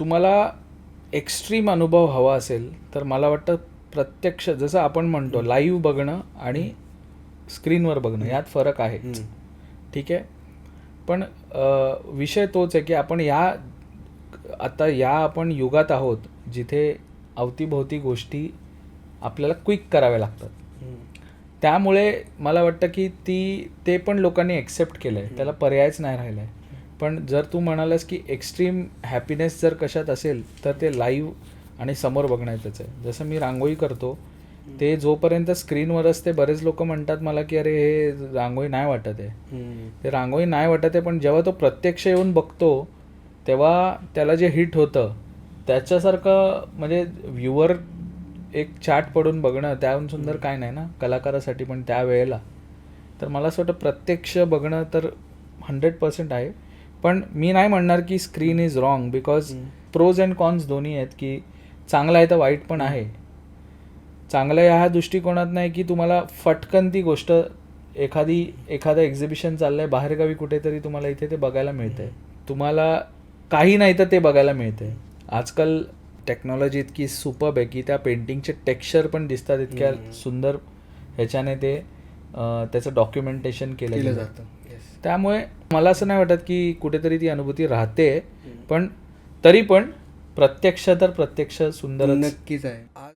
तुम्हाला एक्स्ट्रीम अनुभव हवा असेल तर मला वाटतं प्रत्यक्ष, जसं आपण म्हणतो लाईव्ह बघणं आणि स्क्रीनवर बघणं यात फरक आहे. ठीक आहे. पण विषय तोच आहे की आपण आपण युगात आहोत जिथे अवतीभोवती गोष्टी आपल्याला क्विक कराव्या लागतात. त्यामुळे मला वाटतं की ते पण लोकांनी एक्सेप्ट केलं आहे, त्याला पर्यायच नाही राहिला आहे. पण जर तू म्हणालास की एक्स्ट्रीम हॅपीनेस जर कशात असेल तर ते लाईव्ह आणि समोर बघण्यातच आहे. जसं मी रांगोळी करतो, ते जोपर्यंत स्क्रीनवर असते बरेच लोक म्हणतात मला की अरे हे रांगोळी नाही वाटत आहे. ते रांगोळी नाही वाटत आहे, पण जेव्हा तो प्रत्यक्ष येऊन बघतो तेव्हा त्याला जे हिट होतं त्याच्यासारखं म्हणजे व्ह्युअर एक चाट पडून बघणं त्याहून सुंदर काय नाही ना कलाकारासाठी. पण त्या वेळेला तर मला असं वाटतं प्रत्यक्ष बघणं तर 100% आहे. पण मी नाही म्हणणार की screen is wrong, because pros and cons दोन्ही आहेत. की चांगलं आहे तर वाईट पण आहे. चांगलं ह्या दृष्टिकोनात नाही की तुम्हाला फटकन ती गोष्ट एखादं एक्झिबिशन चाललंय बाहेरगावी कुठेतरी, तुम्हाला इथे ते बघायला मिळतंय. तुम्हाला काही नाही तर ते बघायला मिळतंय. आजकाल टेक्नॉलॉजी इतकी सुपर्ब आहे की त्या पेंटिंगचे टेक्स्चर पण दिसतात इतक्या सुंदर ह्याच्याने ते त्याचं डॉक्युमेंटेशन केलं जातं. त्यामुळे मला असं नाही वाटत की कुठेतरी ती अनुभूती राहते. पण तरी पण प्रत्यक्ष तर प्रत्यक्ष सुंदर नक्कीच आहे.